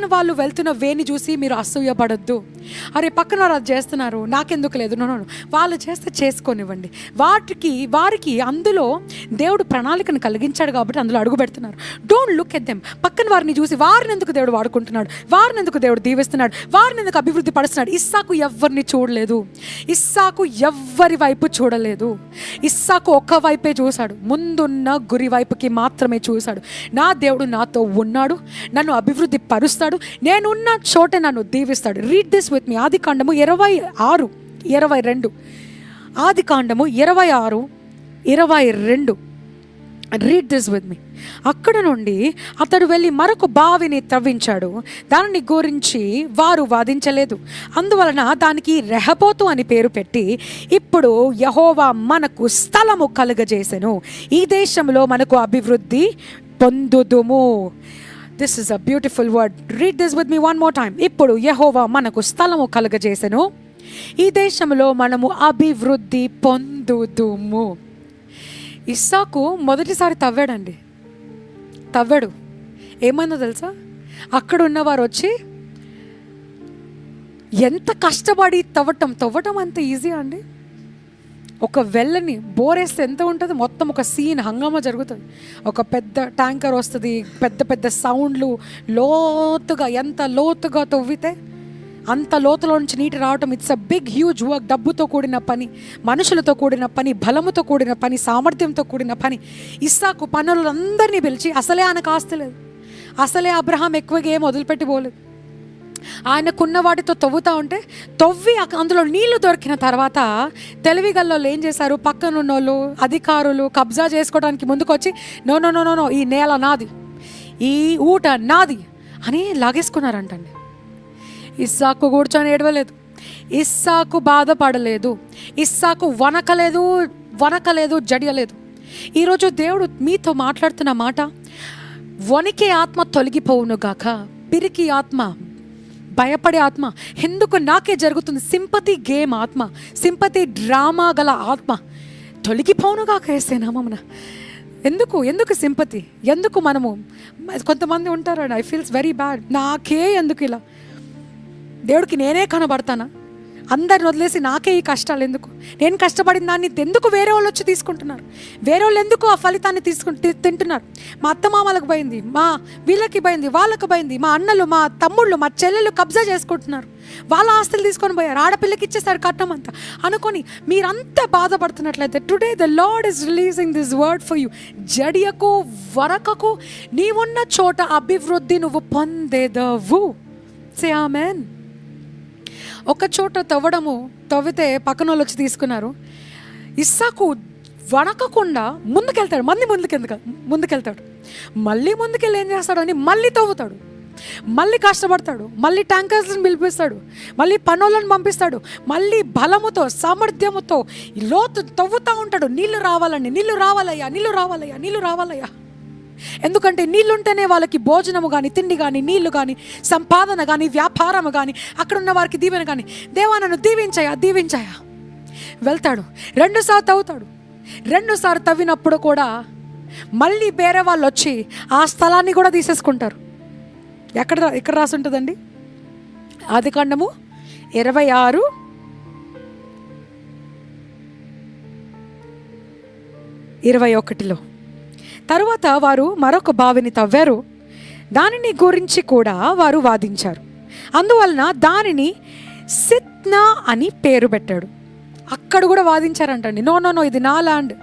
పక్కన వాళ్ళు వెళ్తున్న వేని చూసి మీరు అసూయపడొద్దు. అరే పక్కన వారు అది చేస్తున్నారు, నాకెందుకు లేదు, నో, వాళ్ళు చేస్తే చేసుకొనివ్వండి. వారికి అందులో దేవుడు ప్రణాళికను కలిగించాడు కాబట్టి అందులో అడుగు పెడుతున్నారు. Don't look at them. పక్కన వారిని చూసి వారిని ఎందుకు దేవుడు వాడుకుంటున్నాడు, వారిని ఎందుకు దేవుడు దీవిస్తున్నాడు, వారిని ఎందుకు అభివృద్ధి పరుస్తున్నాడు. ఇస్సాకు ఎవరిని చూడలేదు, ఇస్సాకు ఎవ్వరి వైపు చూడలేదు. ఇస్సాకు ఒక్క వైపే చూశాడు, ముందున్న గురి వైపుకి మాత్రమే చూశాడు. నా దేవుడు నాతో ఉన్నాడు, నన్ను అభివృద్ధి పరుస్తాడు, నేనున్న చోట నన్ను దీవిస్తాడు. రీడ్ దిస్ విత్ మీ. ఆదికాండము 26:22. ఆదికాండము 26:22. రీడ్ దిస్ విత్ మీ. అక్కడ నుండి అతడు వెళ్ళి మరొక బావిని త్రవ్వించాడు, దానిని గురించి వారు వాదించలేదు. అందువలన దానికి రెహబోతు అని పేరు పెట్టి, ఇప్పుడు యెహోవా మనకు స్థలము కలుగజేసెను, ఈ దేశంలో మనకు అభివృద్ధి పొందుదుము. This is a beautiful word. Read this with me one more time. ఇప్పుడు యెహోవా మనకు స్థలము కలుగజేసెను, ఈ దేశంలో మనము అభివృద్ధి పొందుదుము. ఇస్సాకు మొదటిసారి తవ్వాడు. ఏమైందో తెలుసా? అక్కడ ఉన్నవారు వచ్చి ఎంత కష్టపడి తవ్వటం అంత ఈజీ అండి. ఒక వెల్లని బోరేస్తే ఎంత ఉంటుంది, మొత్తం ఒక సీన్ హంగామా జరుగుతుంది. ఒక పెద్ద ట్యాంకర్ వస్తుంది, పెద్ద సౌండ్లు, ఎంత లోతుగా తవ్వితే అంత లోతులో నుంచి నీటి రావటం. It's a big huge work. డబ్బుతో కూడిన పని, మనుషులతో కూడిన పని, బలముతో కూడిన పని, సామర్థ్యంతో కూడిన పని. ఇస్సాకు పనులందరినీ పిలిచి, అసలే ఆయనకు ఆస్తి లేదు, అసలే అబ్రహాం ఎక్కువగా ఏం వదిలిపెట్టి పోలేదు, ఆయనకున్న వాటితో తవ్వుతూ ఉంటే అందులో నీళ్లు దొరికిన తర్వాత తెలివిగల్లో ఏం చేశారు, పక్కనున్న వాళ్ళు అధికారులు కబ్జా చేసుకోవడానికి ముందుకొచ్చి నో, ఈ నేల నాది, ఈ ఊట నాది అని లాగేసుకున్నారంటండి. ఇస్సాకు కూర్చొని ఏడవలేదు, ఇస్సాకు బాధపడలేదు, ఇస్సాకు వనకలేదు, జడియలేదు. ఈరోజు దేవుడు మీతో మాట్లాడుతున్న మాట, వణికే ఆత్మ తొలగిపోవును గాక, పిరికి ఆత్మ, భయపడే ఆత్మ, ఎందుకు నాకే జరుగుతుంది, సింపతి గేమ్ ఆత్మ, సింపతి డ్రామా గల ఆత్మ తొలగిపోవును గాక యేసయ్య నామమున. ఎందుకు సింపతి, ఎందుకు మనము, కొంతమంది ఉంటారు, ఐ ఫీల్స్ వెరీ బ్యాడ్, నాకే ఎందుకు ఇలా, దేవుడికి నేనే కనబడతానా, అందరిని వదిలేసి నాకే ఈ కష్టాలు ఎందుకు, నేను కష్టపడిన దాన్ని ఎందుకు వేరే వాళ్ళు వచ్చి తీసుకుంటున్నారు, వేరే వాళ్ళు ఎందుకు ఆ ఫలితాన్ని తింటున్నారు. మా అత్తమామలకు పోయింది, మా వీళ్ళకి పోయింది, వాళ్ళకి పోయింది, మా అన్నలు, మా తమ్ముళ్ళు, మా చెల్లెళ్ళు కబ్జా చేసుకుంటున్నారు, వాళ్ళ ఆస్తులు తీసుకొని పోయారు, ఆడపిల్లకి ఇచ్చేసారు కట్నం అంతా అనుకొని మీరంతా బాధపడుతున్నట్లయితే, today the lord is releasing this word for you. జడియకు, వరకకు, నీవున్న చోట అభివృద్ధి నువ్వు పొందేదవు. సే ఆమెన్. ఒక చోట తవ్వితే పక్కన వాళ్ళు వచ్చి తీసుకున్నారు. ఇస్సాకు వణకకుండా ముందుకెళ్తాడు, ముందుకెళ్తాడు, మళ్ళీ ముందుకెళ్ళి ఏం చేస్తాడని మళ్ళీ తవ్వుతాడు, మళ్ళీ కష్టపడతాడు, మళ్ళీ ట్యాంకర్స్ని పిలిపిస్తాడు, మళ్ళీ పనులను పంపిస్తాడు, మళ్ళీ బలముతో సామర్థ్యముతో లోతు తవ్వుతూ ఉంటాడు. నీళ్ళు రావాలయ్యా. ఎందుకంటే నీళ్ళుంటేనే వాళ్ళకి భోజనము కానీ, తిండి కానీ, నీళ్లు కానీ, సంపాదన కానీ, వ్యాపారము కానీ, అక్కడ ఉన్న వారికి దీవెన కానీ. దేవా నన్ను దీవించాయా. వెళ్తాడు, 2 సార్లు తవ్వుతాడు. 2 సార్లు తవ్వినప్పుడు కూడా మళ్ళీ వేరే వాళ్ళు వచ్చి ఆ స్థలాన్ని కూడా తీసేసుకుంటారు. ఎక్కడ రాసి ఉంటుందండి? ఆదికాండము 26:21. తరువాత వారు మరొక బావిని తవ్వారు, దానిని గురించి కూడా వారు వాదించారు. అందువలన దానిని సిత్నా అని పేరు పెట్టాడు. అక్కడ కూడా వాదించారంటండి. నో, ఇది నా ల్యాండ్,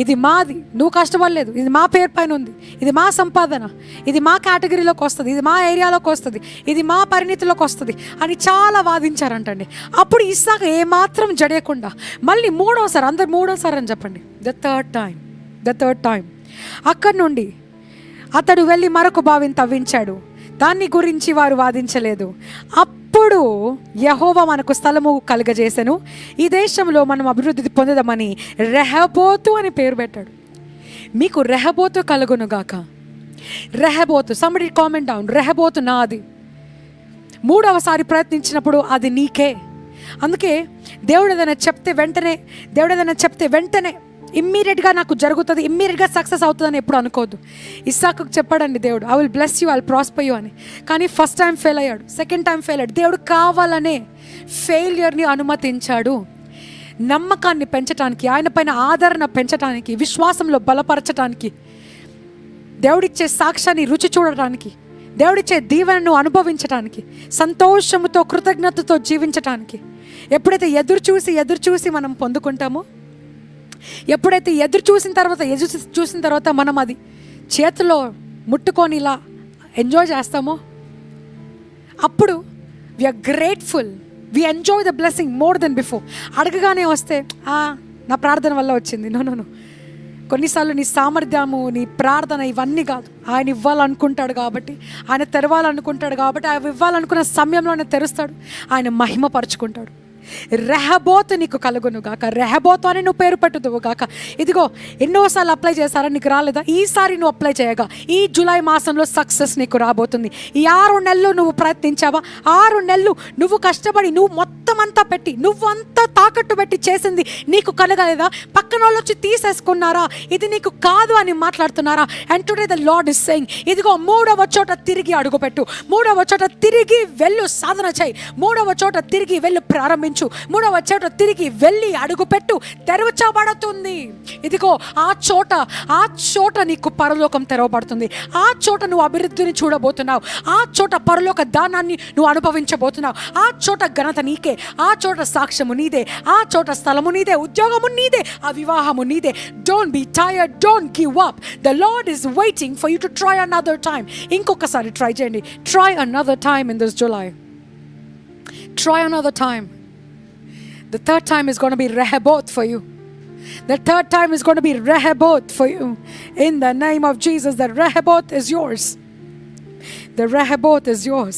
ఇది మాది, నువ్వు కష్టపడలేదు, ఇది మా పేరు పైన ఉంది, ఇది మా సంపాదన, ఇది మా కేటగిరీలోకి వస్తుంది, ఇది మా ఏరియాలోకి వస్తుంది, ఇది మా పరిణితిలోకి వస్తుంది అని చాలా వాదించారంటండి. అప్పుడు ఇస్సాకు ఏమాత్రం జడేయకుండా మళ్ళీ మూడోసారి అని చెప్పండి, ద థర్డ్ టైం అక్కడి నుండి అతడు వెళ్ళి మరొక బావిని తవ్వించాడు, దాన్ని గురించి వారు వాదించలేదు. అప్పుడు యెహోవా మనకు స్థలము కలుగజేసెను, ఈ దేశంలో మనం అభివృద్ధి పొందదామని రెహబోతు అని పేరు పెట్టాడు. మీకు రెహబోతు కలుగును గాక. రెహబోతు, సంబడి కామెంట్ డౌన్, రెహబోతు నాది. 3వసారి ప్రయత్నించినప్పుడు అది నీకే. అందుకే దేవుడు ఏదైనా చెప్తే వెంటనే ఇమ్మీడియట్గా నాకు జరుగుతుంది, ఇమ్మీడియట్గా సక్సెస్ అవుతుందని ఎప్పుడు అనుకోవద్దు. ఇస్సాకుకు చెప్పాడండి దేవుడు, I will bless you, I will prosper you అని. కానీ ఫస్ట్ టైం ఫెయిల్ అయ్యాడు, సెకండ్ టైం ఫెయిల్ అయ్యాడు. దేవుడు కావాలనే ఫెయిల్యూర్ని అనుమతించాడు, నమ్మకాన్ని పెంచడానికి, ఆయన పైన ఆదరణ పెంచడానికి, విశ్వాసంలో బలపరచడానికి, దేవుడిచ్చే సాక్ష్యాన్ని రుచి చూడటానికి, దేవుడిచ్చే దీవెనను అనుభవించడానికి, సంతోషముతో కృతజ్ఞతతో జీవించటానికి. ఎప్పుడైతే ఎదురు చూసి మనం పొందుకుంటామో, ఎప్పుడైతే ఎదురు చూసిన తర్వాత మనం అది చేతిలో ముట్టుకొని ఇలా ఎంజాయ్ చేస్తామో, అప్పుడు we're grateful, we enjoy the blessing more than before. అడగగానే వస్తే నా ప్రార్థన వల్ల వచ్చింది, నో. కొన్నిసార్లు నీ సామర్థ్యము, నీ ప్రార్థన ఇవన్నీ కాదు, ఆయన ఇవ్వాలనుకుంటాడు కాబట్టి, ఆయన తెరవాలనుకుంటాడు కాబట్టి, ఆయన ఇవ్వాలనుకున్న సమయంలో ఆయన తెరుస్తాడు, ఆయన మహిమపరుచుకుంటాడు. రెహబోతు నీకు కలుగును గాక, రెహబోతు అని నువ్వు పేరు పెట్టుదువు గాక. ఇదిగో ఎన్నోసార్లు అప్లై చేశారా, నీకు రాలేదా? ఈసారి నువ్వు అప్లై చేయగా ఈ జూలై మాసంలో సక్సెస్ నీకు రాబోతుంది. ఈ 6 నెలలు నువ్వు ప్రయత్నించావా, 6 నెలలు నువ్వు కష్టపడి, నువ్వు మొత్తం అంతా పెట్టి, నువ్వు అంతా తాకట్టు పెట్టి చేసింది నీకు కలగలేదా? పక్కన వాళ్ళు వచ్చి తీసేసుకున్నారా, ఇది నీకు కాదు అని మాట్లాడుతున్నారా? And today the lord is saying, ఇదిగో 3వ చోట తిరిగి అడుగుపెట్టు, 3వ చోట తిరిగి వెళ్ళు, సాధన చేయి, 3వ చోట తిరిగి వెళ్ళు, ప్రారంభించు, 3వ చోట తిరిగి వెళ్ళి అడుగుపెట్టు, తెరవబడుతుంది. ఇదిగో ఆ చోట నీకు పరలోకం తెరవబడుతుంది. ఆ చోట నువ్వు అభివృద్ధిని చూడబోతున్నావు, ఆ చోట పరలోక దానాన్ని నువ్వు అనుభవించబోతున్నావు. ఆ చోట ఘనత నీకే, ఆ చోట సాక్ష్యము నీదే, ఆ చోట స్థలము నీదే, ఉద్యోగము నీదే, ఆ వివాహము నీదే. Don't be tired, don't give up. The lord is waiting for you to try another time. ఇంకొకసారి ట్రై చేయండి. Try another time in this July. Try another time. The third time is going to be Rehoboth for you. The third time is going to be Rehoboth for you. In the name of Jesus, the Rehoboth is yours. The Rehoboth is yours.